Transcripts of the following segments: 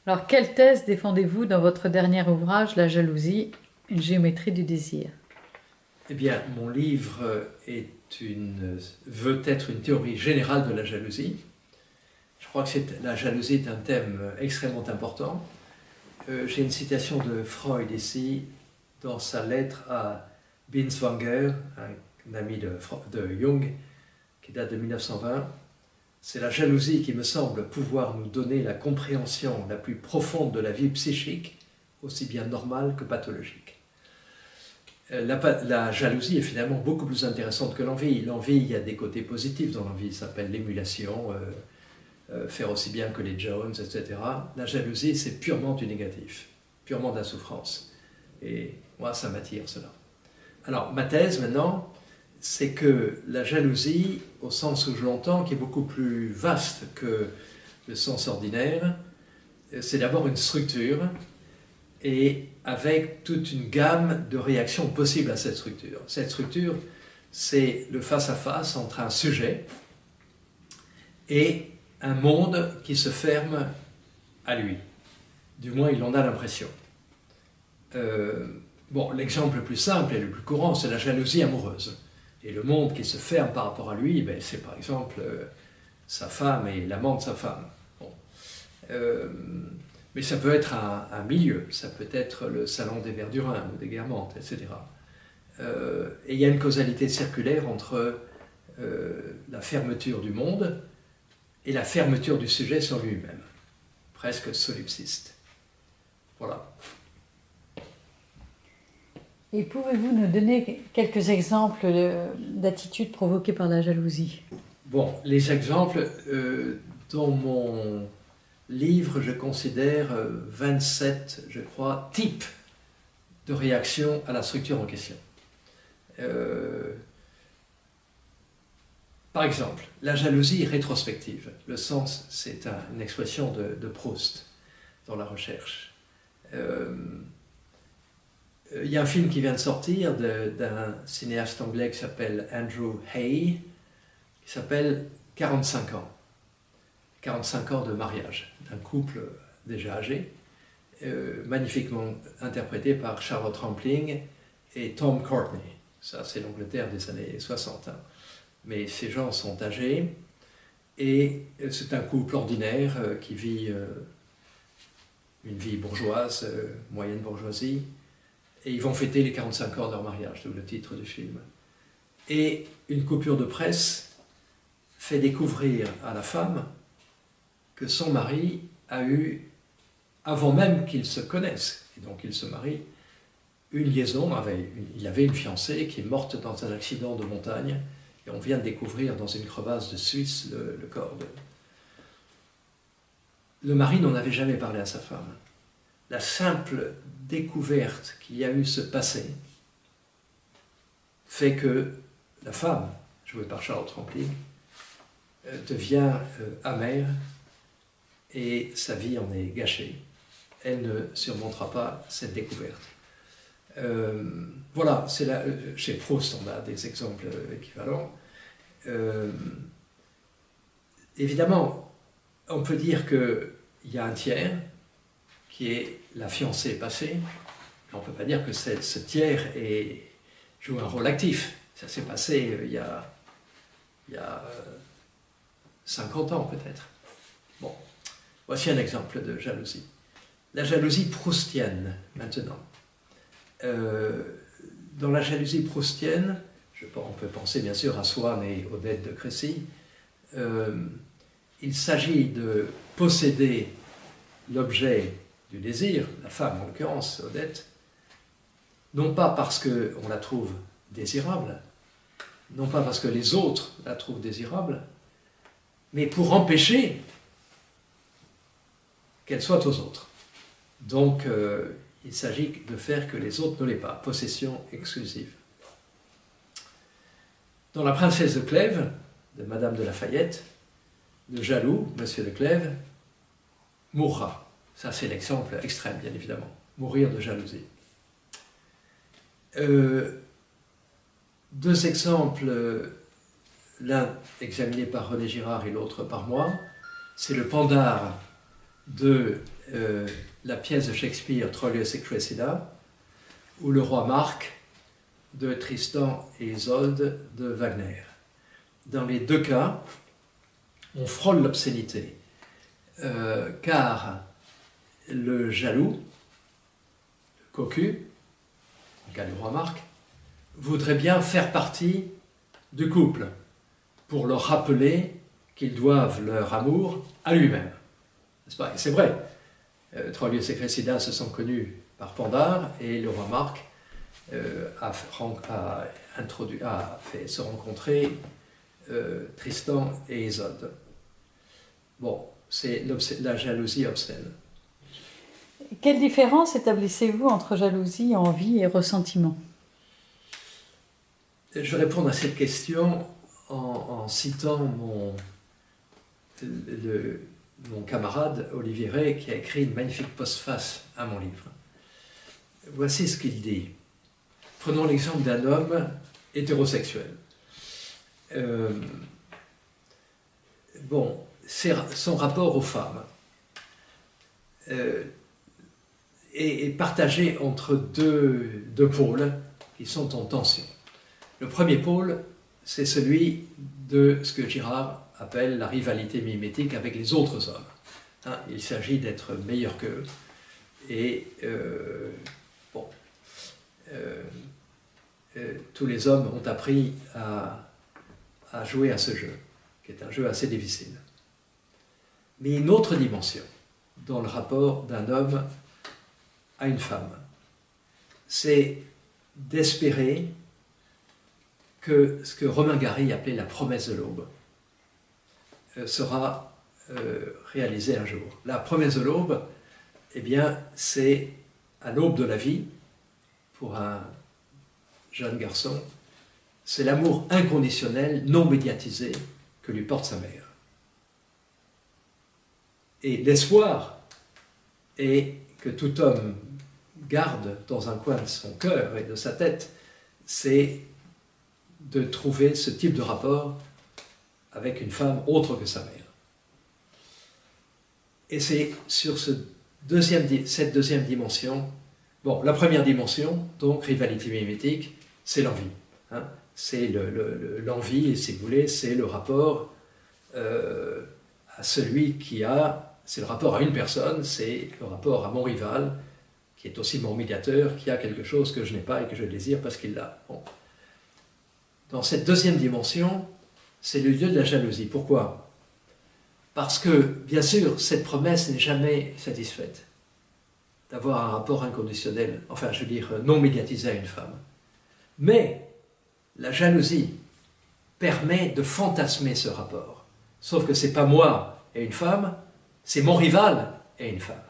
Alors, quelle thèse défendez-vous dans votre dernier ouvrage, La jalousie, une géométrie du désir? Eh bien, mon livre veut être une théorie générale de la jalousie. Je crois que la jalousie est un thème extrêmement important. J'ai une citation de Freud ici, dans sa lettre à Binswanger, un ami de Jung, qui date de 1920. C'est la jalousie qui me semble pouvoir nous donner la compréhension la plus profonde de la vie psychique, aussi bien normale que pathologique. La jalousie est finalement beaucoup plus intéressante que l'envie. L'envie, il y a des côtés positifs dans l'envie, ça s'appelle l'émulation, faire aussi bien que les Jones, etc. La jalousie, c'est purement du négatif, purement de la souffrance. Et moi, ça m'attire, cela. Alors, ma thèse, maintenant, c'est que la jalousie, au sens où je l'entends, qui est beaucoup plus vaste que le sens ordinaire, c'est d'abord une structure, et avec toute une gamme de réactions possibles à cette structure. Cette structure, c'est le face-à-face entre un sujet et un monde qui se ferme à lui. Du moins, il en a l'impression. L'exemple le plus simple et le plus courant, c'est la jalousie amoureuse. Et le monde qui se ferme par rapport à lui, ben, c'est par exemple sa femme et l'amant de sa femme. Bon. Mais ça peut être un milieu, ça peut être le salon des Verdurins ou des Guermantes, etc. Et il y a une causalité circulaire entre la fermeture du monde et la fermeture du sujet sur lui-même, presque solipsiste. Voilà. Et pouvez-vous nous donner quelques exemples d'attitudes provoquées par la jalousie? Bon, les exemples, dans mon livre, je considère 27, je crois, types de réactions à la structure en question. Par exemple, la jalousie rétrospective. Le sens, c'est une expression de Proust dans la recherche. Il y a un film qui vient de sortir d'un cinéaste anglais qui s'appelle Andrew Hay, qui s'appelle 45 ans. 45 ans de mariage, d'un couple déjà âgé, magnifiquement interprété par Charlotte Rampling et Tom Courtenay. Ça, c'est l'Angleterre des années 60. Hein. Mais ces gens sont âgés, et c'est un couple ordinaire qui vit une vie bourgeoise, moyenne bourgeoisie, et ils vont fêter les 45 ans de leur mariage, d'où le titre du film. Et une coupure de presse fait découvrir à la femme que son mari a eu, avant même qu'ils se connaissent, et donc ils se marient, une liaison, il avait une fiancée qui est morte dans un accident de montagne, et on vient de découvrir dans une crevasse de Suisse le corps de... Le mari n'en avait jamais parlé à sa femme. La simple découverte qu'il y a eu ce passé fait que la femme, jouée par Charlotte Rampling, devient amère, et sa vie en est gâchée. Elle ne surmontera pas cette découverte. Voilà, chez Proust, on a des exemples équivalents. Évidemment, on peut dire qu'il y a un tiers qui est la fiancée passée, mais on ne peut pas dire que ce tiers joue un rôle actif. Ça s'est passé il y a 50 ans peut-être. Bon, voici un exemple de jalousie. La jalousie proustienne, maintenant. Dans la jalousie proustienne, on peut penser bien sûr à Swann et Odette de Crécy, il s'agit de posséder l'objet du désir, la femme en l'occurrence, Odette, non pas parce qu'on la trouve désirable, non pas parce que les autres la trouvent désirable, mais pour empêcher qu'elle soit aux autres. Donc, il s'agit de faire que les autres ne l'aient pas. Possession exclusive. Dans La princesse de Clèves, de Madame de Lafayette, le jaloux, Monsieur de Clèves, mourra. Ça, c'est l'exemple extrême, bien évidemment. Mourir de jalousie. Deux exemples, l'un examiné par René Girard et l'autre par moi. C'est le Pandare de la pièce de Shakespeare Troilus et Cressida ou le roi Marc de Tristan et Isolde de Wagner. Dans les deux cas, on frôle l'obscénité, car le jaloux, le cocu, le cas du roi Marc, voudrait bien faire partie du couple pour leur rappeler qu'ils doivent leur amour à lui-même. N'est-ce pas? Et c'est vrai, Troilus et Cressida se sont connus par Pandare et le roi Marc a fait se rencontrer Tristan et Isolde. Bon, c'est la jalousie obscène. Quelle différence établissez-vous entre jalousie, envie et ressentiment? Je vais répondre à cette question en citant mon camarade Olivier Rey, qui a écrit une magnifique postface à mon livre. Voici ce qu'il dit. Prenons l'exemple d'un homme hétérosexuel. Son rapport aux femmes est partagé entre deux pôles qui sont en tension. Le premier pôle, c'est celui de ce que Girard appelle la rivalité mimétique avec les autres hommes. Hein, il s'agit d'être meilleur qu'eux. Et tous les hommes ont appris à jouer à ce jeu, qui est un jeu assez difficile. Mais une autre dimension dans le rapport d'un homme à une femme, c'est d'espérer que ce que Romain Gary appelait la promesse de l'aube sera réalisée un jour. La promesse de l'aube, eh bien, c'est à l'aube de la vie, pour un jeune garçon, c'est l'amour inconditionnel, non médiatisé, que lui porte sa mère. Et l'espoir est que tout homme garde dans un coin de son cœur et de sa tête, c'est de trouver ce type de rapport avec une femme autre que sa mère. Et c'est sur cette deuxième dimension, bon, la première dimension, donc rivalité mimétique, c'est l'envie. Hein, c'est l'envie, si vous voulez, c'est le rapport à celui qui a, c'est le rapport à une personne, c'est le rapport à mon rival, qui est aussi mon médiateur, qui a quelque chose que je n'ai pas et que je désire parce qu'il l'a. Bon. Dans cette deuxième dimension, c'est le lieu de la jalousie. Pourquoi? Parce que, bien sûr, cette promesse n'est jamais satisfaite d'avoir un rapport inconditionnel, enfin, je veux dire, non médiatisé à une femme. Mais la jalousie permet de fantasmer ce rapport. Sauf que ce n'est pas moi et une femme, c'est mon rival et une femme.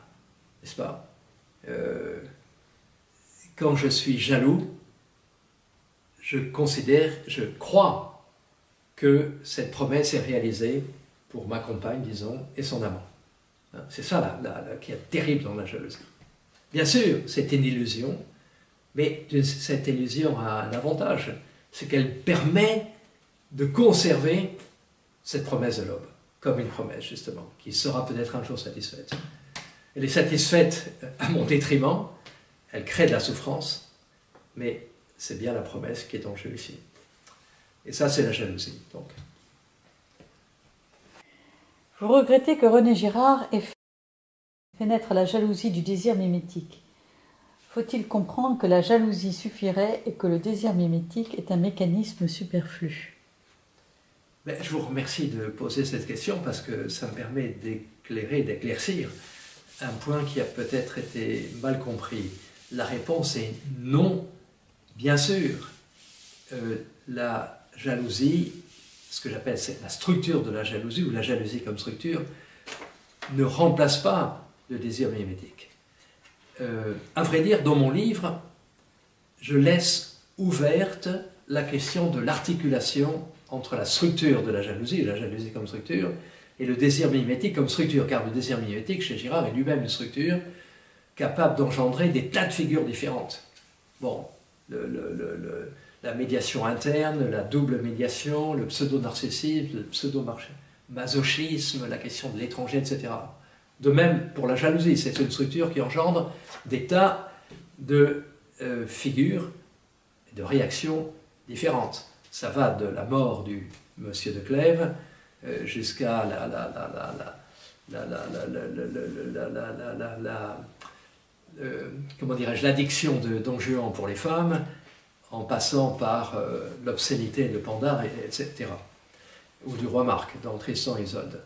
N'est-ce pas? Quand je suis jaloux, je crois que cette promesse est réalisée pour ma compagne, disons, et son amant. C'est ça qui est terrible dans la jalousie. Bien sûr, c'est une illusion, mais cette illusion a un avantage, c'est qu'elle permet de conserver cette promesse de l'aube, comme une promesse, justement, qui sera peut-être un jour satisfaite. Elle est satisfaite à mon détriment, elle crée de la souffrance, mais c'est bien la promesse qui est en jeu ici. Et ça, c'est la jalousie, donc. Vous regrettez que René Girard ait fait naître la jalousie du désir mimétique. Faut-il comprendre que la jalousie suffirait et que le désir mimétique est un mécanisme superflu? Je vous remercie de poser cette question parce que ça me permet d'éclaircir un point qui a peut-être été mal compris. La réponse est non, bien sûr. La jalousie, ce que j'appelle la structure de la jalousie, ou la jalousie comme structure, ne remplace pas le désir mimétique. À vrai dire, dans mon livre, je laisse ouverte la question de l'articulation entre la structure de la jalousie comme structure, et le désir mimétique comme structure, car le désir mimétique, chez Girard, est lui-même une structure capable d'engendrer des tas de figures différentes. Bon, la médiation interne, la double médiation, le pseudo-narcissisme, le pseudo-masochisme, la question de l'étranger, etc. De même pour la jalousie, c'est une structure qui engendre des tas de figures, de réactions différentes. Ça va de la mort du monsieur de Clèves jusqu'à comment dirais-je, l'addiction de Don Juan pour les femmes, en passant par l'obscénité de Pandare, etc. Ou du roi Marc dans Tristan et Isolde.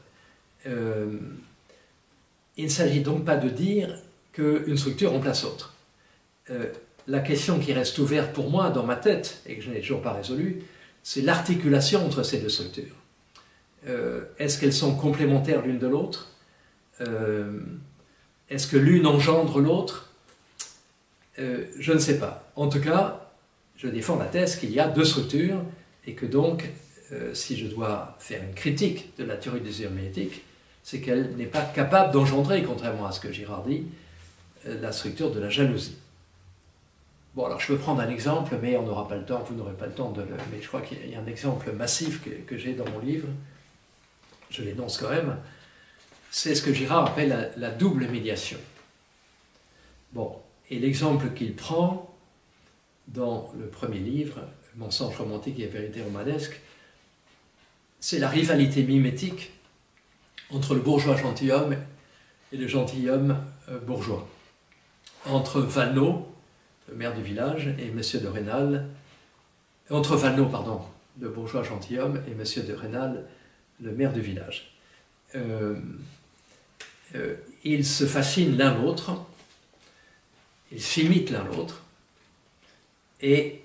Il ne s'agit donc pas de dire qu'une structure remplace l'autre. La question qui reste ouverte pour moi dans ma tête, et que je n'ai toujours pas résolue, c'est l'articulation entre ces deux structures. Est-ce qu'elles sont complémentaires l'une de l'autre? Est-ce que l'une engendre l'autre? Je ne sais pas. En tout cas, je défends la thèse qu'il y a deux structures, et que donc, si je dois faire une critique de la théorie du désir mimétique, c'est qu'elle n'est pas capable d'engendrer, contrairement à ce que Girard dit, la structure de la jalousie. Bon, alors je peux prendre un exemple, mais on n'aura pas le temps, vous n'aurez pas le temps de le... Mais je crois qu'il y a un exemple massif que j'ai dans mon livre, je l'énonce quand même, c'est ce que Girard appelle la double médiation. Bon, et l'exemple qu'il prend dans le premier livre, Mensonge romantique et vérité romanesque, c'est la rivalité mimétique entre le bourgeois gentilhomme et le gentilhomme bourgeois. Entre Valenod, le maire du village, et Monsieur de Rênal, entre Valenod, pardon, le bourgeois gentilhomme, et Monsieur de Rênal, le maire du village. Ils se fascinent l'un l'autre, ils s'imitent l'un l'autre, et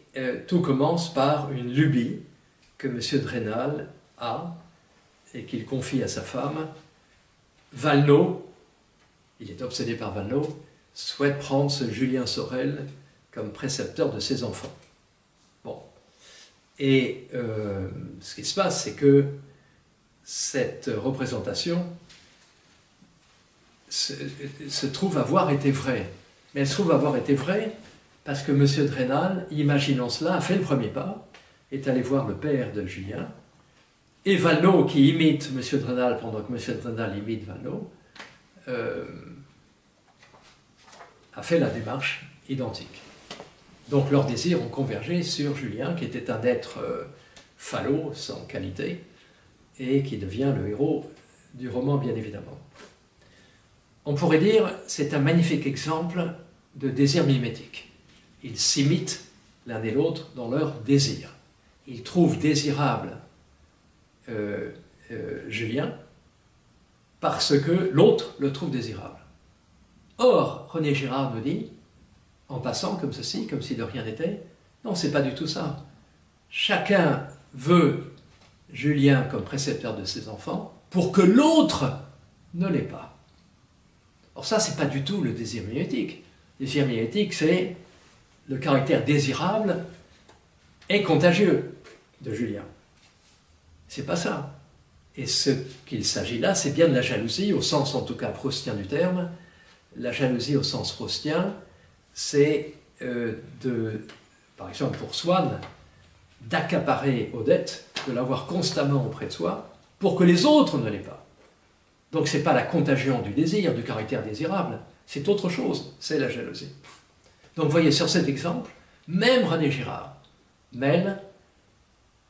tout commence par une lubie que Monsieur de Rênal a, et qu'il confie à sa femme. Valenod, il est obsédé par Valenod, souhaite prendre ce Julien Sorel comme précepteur de ses enfants. Bon. Et ce qui se passe, c'est que cette représentation se trouve avoir été vraie. Mais elle se trouve avoir été vraie parce que M. de Rênal, imaginant cela, a fait le premier pas, est allé voir le père de Julien, et Valenod, qui imite M. de Rênal pendant que M. de Rênal imite Valenod, a fait la démarche identique. Donc leurs désirs ont convergé sur Julien, qui était un être falot, sans qualité, et qui devient le héros du roman, bien évidemment. On pourrait dire c'est un magnifique exemple de désir mimétique. Ils s'imitent l'un et l'autre dans leurs désirs. Ils trouvent désirable Julien parce que l'autre le trouve désirable. Or, René Girard nous dit, en passant comme ceci, comme si de rien n'était, non, c'est pas du tout ça. Chacun veut Julien comme précepteur de ses enfants pour que l'autre ne l'ait pas. Or ça, c'est pas du tout le désir mimétique. Le désir mimétique, c'est le caractère désirable et contagieux de Julien. C'est pas ça. Et ce qu'il s'agit là, c'est bien de la jalousie, au sens en tout cas proustien du terme. La jalousie au sens proustien, c'est par exemple pour Swann, d'accaparer Odette, de l'avoir constamment auprès de soi, pour que les autres ne l'aient pas. Donc ce n'est pas la contagion du désir, du caractère désirable, c'est autre chose, c'est la jalousie. Donc vous voyez, sur cet exemple, même René Girard mêle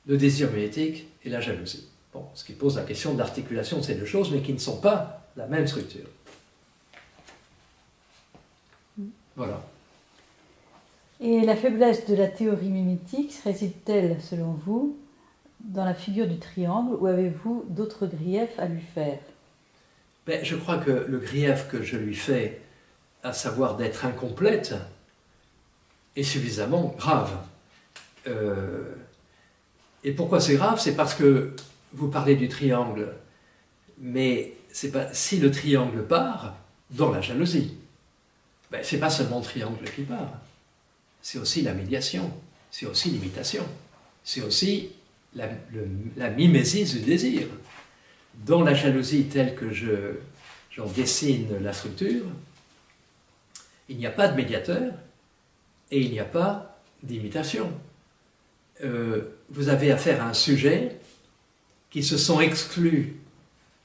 le désir mimétique et la jalousie. Bon, ce qui pose la question de l'articulation de ces deux choses, mais qui ne sont pas la même structure. Voilà. Et la faiblesse de la théorie mimétique réside-t-elle, selon vous, dans la figure du triangle, ou avez-vous d'autres griefs à lui faire? Ben, je crois que le grief que je lui fais, à savoir d'être incomplète, est suffisamment grave. Et pourquoi c'est grave? C'est parce que vous parlez du triangle, mais c'est pas, si le triangle part dans la jalousie, ben, c'est pas seulement le triangle qui part, c'est aussi la médiation, c'est aussi l'imitation, c'est aussi la mimésis du désir. Dans la jalousie telle que j'en dessine la structure, il n'y a pas de médiateur et il n'y a pas d'imitation. Vous avez affaire à un sujet qui se sont exclus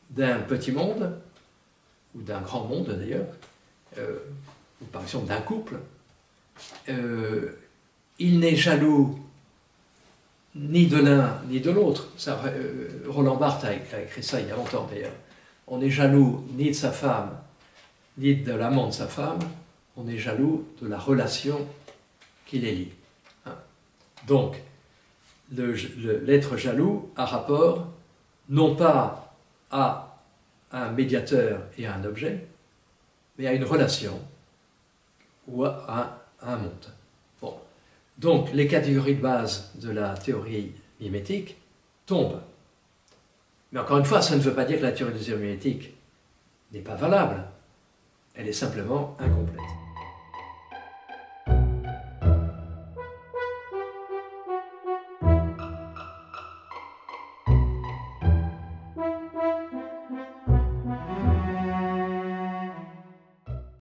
d'un petit monde ou d'un grand monde d'ailleurs, ou par exemple d'un couple, il n'est jaloux ni de l'un ni de l'autre. Roland Barthes a écrit ça il y a longtemps d'ailleurs. On n'est jaloux ni de sa femme, ni de l'amant de sa femme, on est jaloux de la relation qui les lie. Hein. Donc, l'être jaloux a rapport non pas à un médiateur et à un objet, mais à une relation ou à un monde. Bon. Donc, les catégories de base de la théorie mimétique tombent. Mais encore une fois, ça ne veut pas dire que la théorie mimétique n'est pas valable. Elle est simplement incomplète.